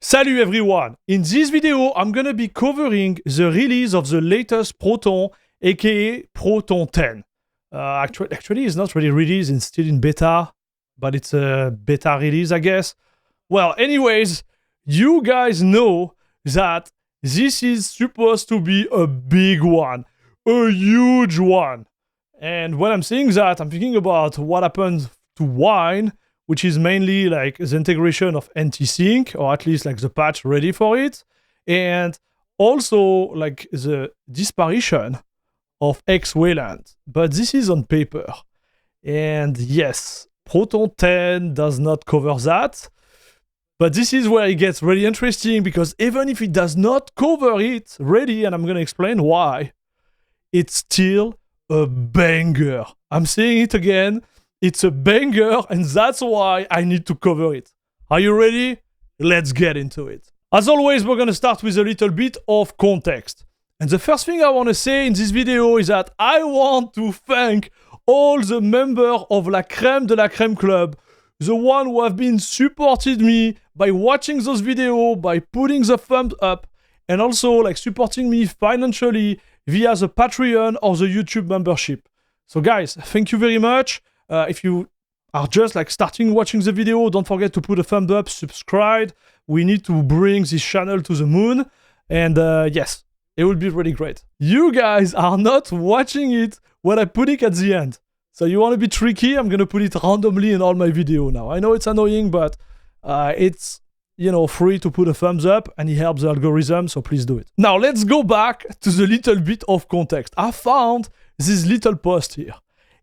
Salut everyone! In this video, I'm gonna be covering the release of the latest Proton, aka Proton 10. Actually, it's not really released, it's still in beta, but it's a beta release, I guess. Well, anyways, you guys know that this is supposed to be a big one, a huge one. And when I'm saying that, I'm thinking about what happened to Wine, which is mainly like the integration of NTSync, or at least like the patch ready for it, and also like the disparition of Wayland. But this is on paper. And yes, Proton 10 does not cover that. But this is where it gets really interesting, because even if it does not cover it ready, and I'm going to explain why, it's still a banger. I'm saying it again. It's a banger, and that's why I need to cover it. Are you ready? Let's get into it. As always, we're going to start with a little bit of context. And the first thing I want to say in this video is that I want to thank all the members of La Crème de la Crème Club, the one who have been supported me by watching those videos, by putting the thumbs up, and also like supporting me financially via the Patreon or the YouTube membership. So guys, thank you very much. If you are just like starting watching the video, don't forget to put a thumb up, subscribe. We need to bring this channel to the moon. And yes, it would be really great. You guys are not watching it when I put it at the end. So you want to be tricky? I'm going to put it randomly in all my video now. I know it's annoying, but it's, you know, free to put a thumbs up and it helps the algorithm, so please do it. Now let's go back to the little bit of context. I found this little post here.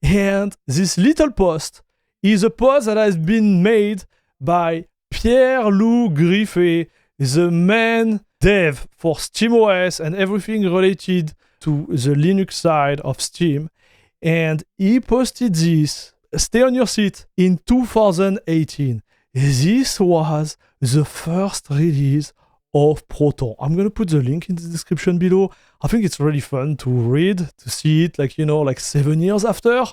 And this little post is a post that has been made by Pierre-Loup Griffet, the main dev for SteamOS and everything related to the Linux side of Steam. And he posted this, stay on your seat, in 2018. This was the first release of Proton. I'm going to put the link in the description below. I think it's really fun to read, to see it like, you know, like 7 years after.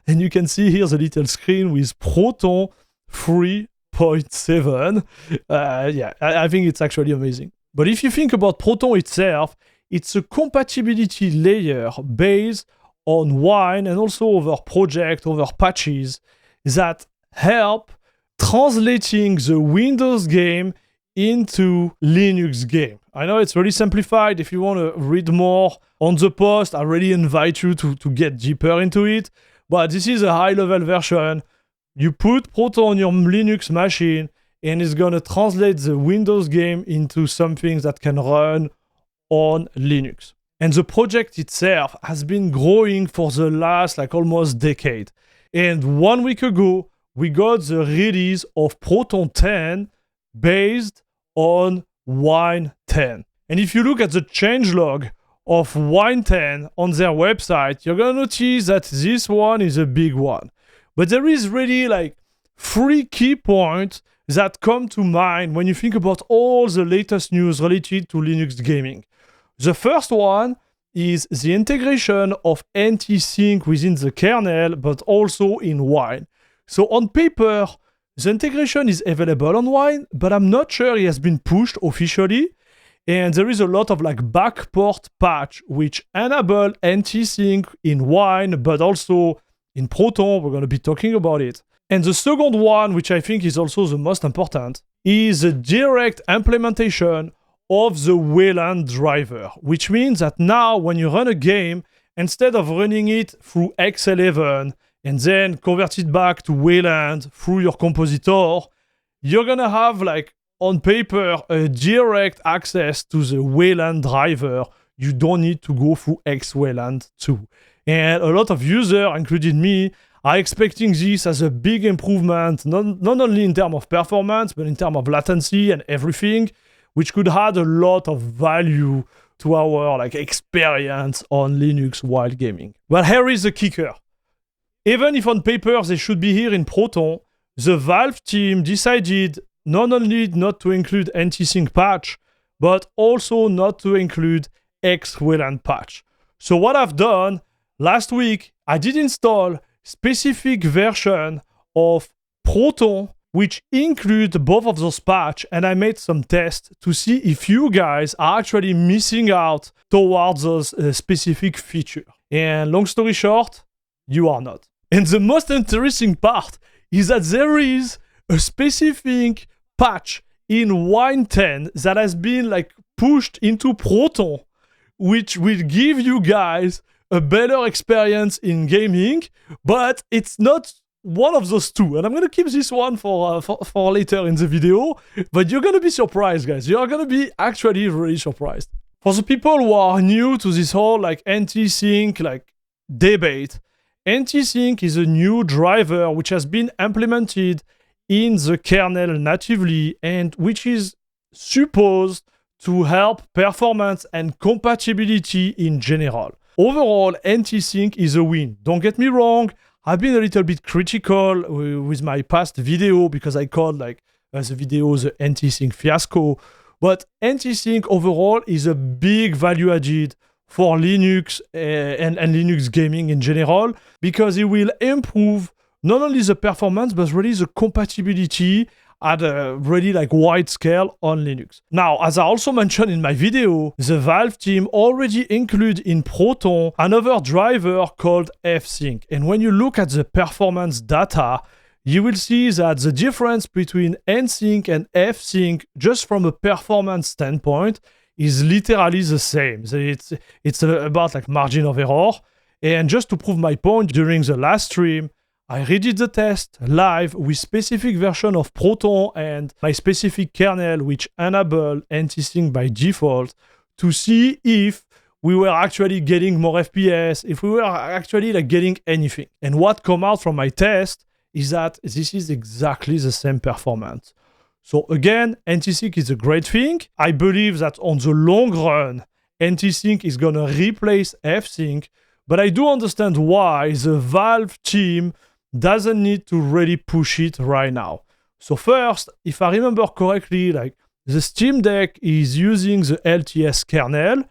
And you can see here the little screen with Proton 3.7. Yeah, I think it's actually amazing. But if you think about Proton itself, it's a compatibility layer based on Wine and also over project, over patches that help translating the Windows game into Linux game. I know it's really simplified. If you want to read more on the post, I really invite you to get deeper into it. But this is a high-level version. You put Proton on your Linux machine, and it's going to translate the Windows game into something that can run on Linux. And the project itself has been growing for the last like almost decade. And 1 week ago, we got the release of Proton 10 based on Wine 10. And if you look at the changelog of Wine 10 on their website, you're going to notice that this one is a big one. But there is really like 3 key points that come to mind when you think about all the latest news related to Linux gaming. The first one is the integration of NTSync within the kernel, but also in Wine. So on paper, the integration is available on Wine, but I'm not sure it has been pushed officially. And there is a lot of like backport patch which enable NTSync in Wine, but also in Proton. We're going to be talking about it. And the second one, which I think is also the most important, is the direct implementation of the Wayland driver, which means that now when you run a game, instead of running it through X11 and then convert it back to Wayland through your compositor, you're gonna have like on paper a direct access to the Wayland driver. You don't need to go through Wayland too. And a lot of users, including me, are expecting this as a big improvement, not only in terms of performance, but in terms of latency and everything, which could add a lot of value to our like experience on Linux while gaming. But here is the kicker. Even if on paper they should be here in Proton, the Valve team decided not only not to include NTSync patch, but also not to include Wayland patch. So what I've done, last week, I did install specific version of Proton which include both of those patches, and I made some tests to see if you guys are actually missing out towards those specific features. And long story short, you are not. And the most interesting part is that there is a specific patch in Wayland 10 that has been like pushed into Proton, which will give you guys a better experience in gaming, but it's not one of those two. And I'm gonna keep this one for later in the video, but you're gonna be surprised, guys. You're gonna be actually really surprised. For the people who are new to this whole like NTSync like debate, NTSync is a new driver which has been implemented in the kernel natively and which is supposed to help performance and compatibility in general. Overall, NTSync is a win. Don't get me wrong, I've been a little bit critical with my past video because I called like the video the NTSync fiasco, but NTSync overall is a big value added for Linux and Linux gaming in general, because it will improve not only the performance, but really the compatibility at a really like wide scale on Linux. Now, as I also mentioned in my video, the Valve team already include in Proton another driver called FSync. And when you look at the performance data, you will see that the difference between NSync and FSync, just from a performance standpoint, is literally the same. So it's about like margin of error. And just to prove my point, during the last stream, I redid the test live with specific version of Proton and my specific kernel, which enabled NTSync by default, to see if we were actually getting more FPS, if we were actually like getting anything. And what come out from my test is that this is exactly the same performance. So again, NTSync is a great thing. I believe that on the long run, NTSync is gonna replace FSync, but I do understand why the Valve team doesn't need to really push it right now. So first, if I remember correctly, like the Steam Deck is using the LTS kernel,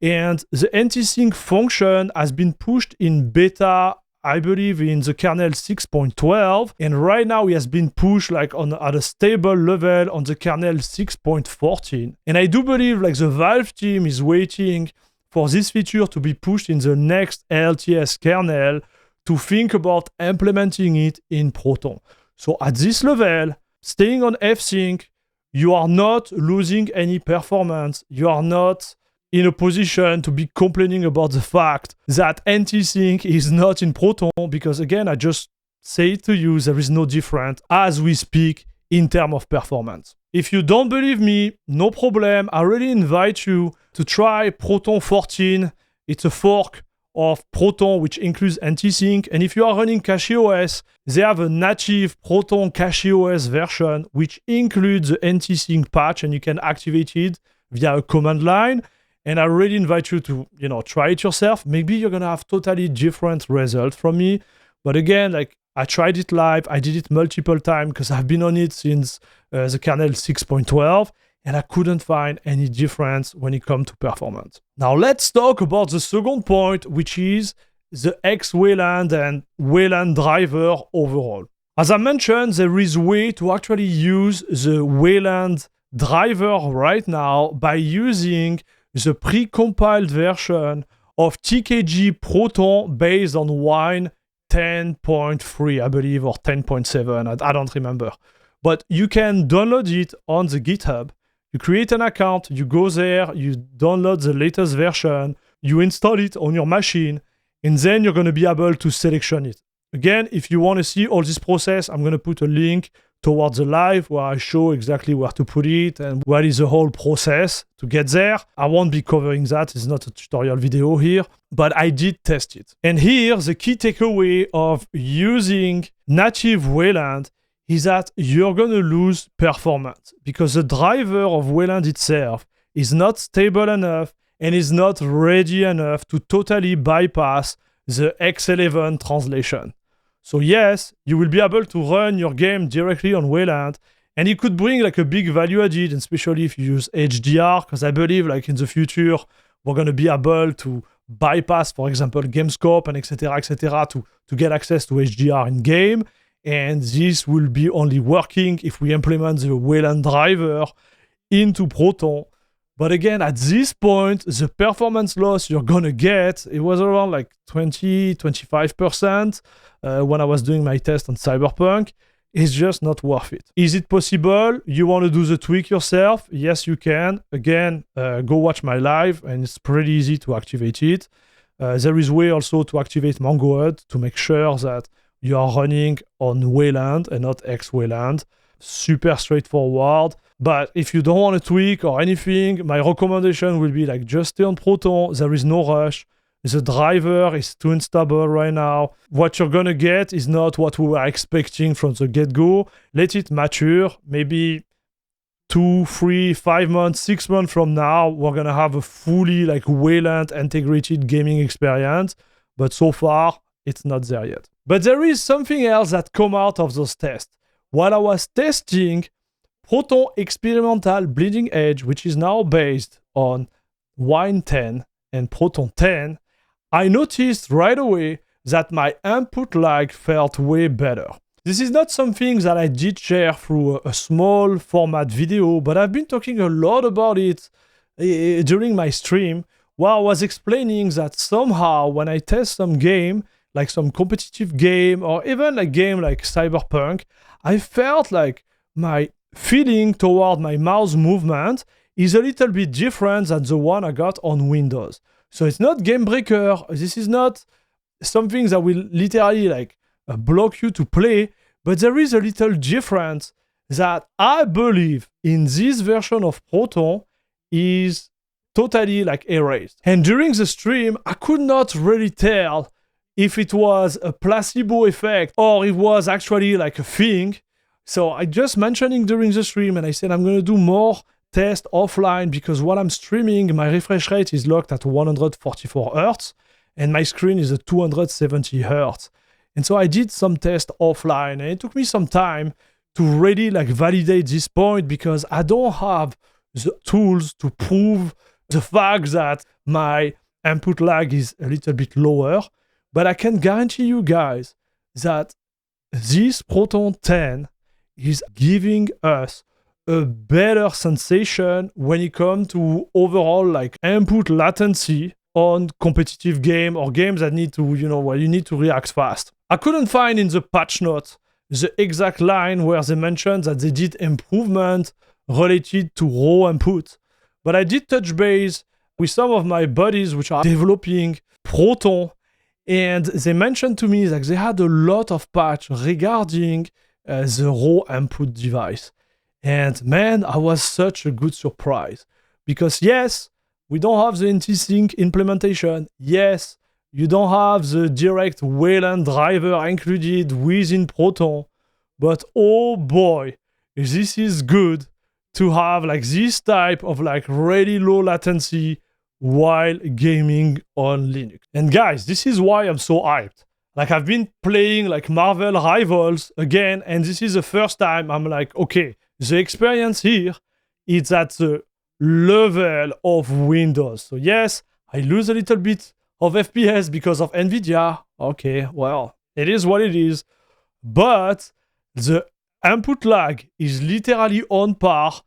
and the NTSync function has been pushed in beta, I believe in the kernel 6.12, and right now it has been pushed like at a stable level on the kernel 6.14. And I do believe like the Valve team is waiting for this feature to be pushed in the next LTS kernel to think about implementing it in Proton. So at this level, staying on FSync, you are not losing any performance. You are not in a position to be complaining about the fact that NTSync is not in Proton, because again, I just say to you, there is no difference as we speak in terms of performance. If you don't believe me, no problem. I really invite you to try Proton 14. It's a fork of Proton, which includes NTSync. And if you are running CachyOS, they have a native Proton CachyOS version, which includes the NTSync patch, and you can activate it via a command line. And I really invite you to, try it yourself. Maybe you're gonna have totally different results from me. But again, like I tried it live, I did it multiple times because I've been on it since the kernel 6.12, and I couldn't find any difference when it comes to performance. Now let's talk about the second point, which is the Wayland and Wayland driver overall. As I mentioned, there is a way to actually use the Wayland driver right now by using the pre-compiled version of TKG Proton based on Wine 10.3, I believe, or 10.7, I don't remember. But you can download it on the GitHub. You create an account, you go there, you download the latest version, you install it on your machine, and then you're going to be able to selection it. Again, if you want to see all this process, I'm going to put a link towards the live where I show exactly where to put it and what is the whole process to get there. I won't be covering that, it's not a tutorial video here, but I did test it. And here, the key takeaway of using native Wayland is that you're going to lose performance because the driver of Wayland itself is not stable enough and is not ready enough to totally bypass the X11 translation. So yes, you will be able to run your game directly on Wayland, and it could bring like a big value added, especially if you use HDR, because I believe like in the future, we're going to be able to bypass, for example, game scope and etc. to get access to HDR in game. And this will be only working if we implement the Wayland driver into Proton. But again, at this point, the performance loss you're gonna get, it was around like 20-25% when I was doing my test on Cyberpunk. It's just not worth it. Is it possible? You want to do the tweak yourself? Yes, you can. Again, go watch my live, and it's pretty easy to activate it. There is a way also to activate MangoHUD to make sure that you are running on Wayland and not X-Wayland. Super straightforward. But if you don't want to tweak or anything, my recommendation will be like just stay on Proton. There is no rush. The driver is too unstable right now. What you're gonna get is not what we were expecting from the get-go. Let it mature. Maybe 2, 3, 5 months, 6 months from now, we're gonna have a fully like Wayland integrated gaming experience. But so far, it's not there yet. But there is something else that come out of those tests. While I was testing Proton Experimental Bleeding Edge, which is now based on Wine 10 and Proton 10, I noticed right away that my input lag felt way better. This is not something that I did share through a small format video, but I've been talking a lot about it during my stream, where I was explaining that somehow when I test some game, like some competitive game, or even a game like Cyberpunk, I felt like my feeling toward my mouse movement is a little bit different than the one I got on Windows. So it's not game breaker. This is not something that will literally like block you to play, but there is a little difference that I believe in this version of Proton is totally like erased. And during the stream, I could not really tell if it was a placebo effect or it was actually like a thing. So I just mentioning during the stream, and I said I'm gonna do more test offline because while I'm streaming, my refresh rate is locked at 144 Hz and my screen is at 270 Hz. And so I did some tests offline, and it took me some time to really like validate this point because I don't have the tools to prove the fact that my input lag is a little bit lower. But I can guarantee you guys that this Proton 10 is giving us a better sensation when it comes to overall like input latency on competitive game or games that need to, where you need to react fast. I couldn't find in the patch notes the exact line where they mentioned that they did improvement related to raw input, but I did touch base with some of my buddies which are developing Proton, and they mentioned to me that they had a lot of patch regarding the raw input device. And man, I was such a good surprise because yes, we don't have the NTSync implementation. Yes, you don't have the direct Wayland driver included within Proton, but oh boy, this is good to have like this type of like really low latency while gaming on Linux. And guys, this is why I'm so hyped. Like I've been playing like Marvel Rivals again, and this is the first time I'm like, okay, the experience here is at the level of Windows. So yes, I lose a little bit of FPS because of NVIDIA. Okay, well, it is what it is. But the input lag is literally on par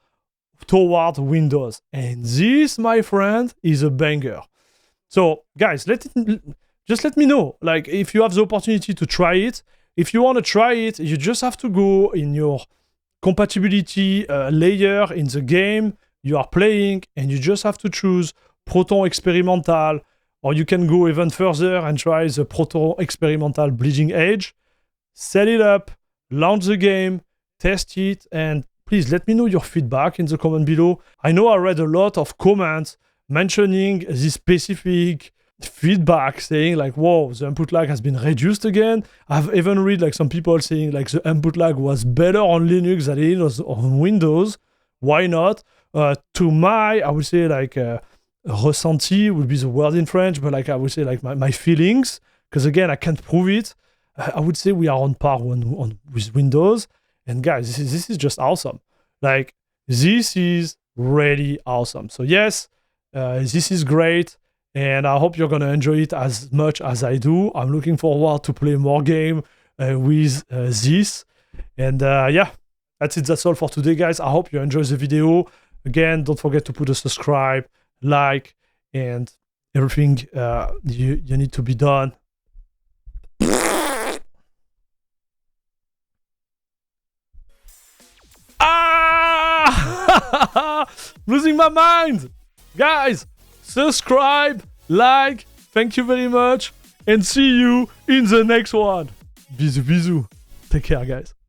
toward Windows. And this, my friend, is a banger. So guys, just let me know. Like if you have the opportunity to try it. If you want to try it, you just have to go in your compatibility layer in the game you are playing, and you just have to choose Proton Experimental, or you can go even further and try the Proton Experimental Bleeding Edge. Set it up, launch the game, test it, and please let me know your feedback in the comment below. I know I read a lot of comments mentioning this specific feedback, saying like, whoa, the input lag has been reduced again. I've even read like some people saying like the input lag was better on Linux than it was on Windows. Why not? To my, I would say like ressenti would be the word in French, but like I would say like my feelings, because again, I can't prove it. I would say we are on par with Windows. And guys, this is just awesome. Like this is really awesome. So yes, this is great. And I hope you're going to enjoy it as much as I do. I'm looking forward to play more game with this. And yeah, that's it. That's all for today, guys. I hope you enjoyed the video. Again, don't forget to put a subscribe, like, and everything you need to be done. Ah! Losing my mind! Guys, subscribe, like, thank you very much, and see you in the next one. Bisous, bisous. Take care, guys.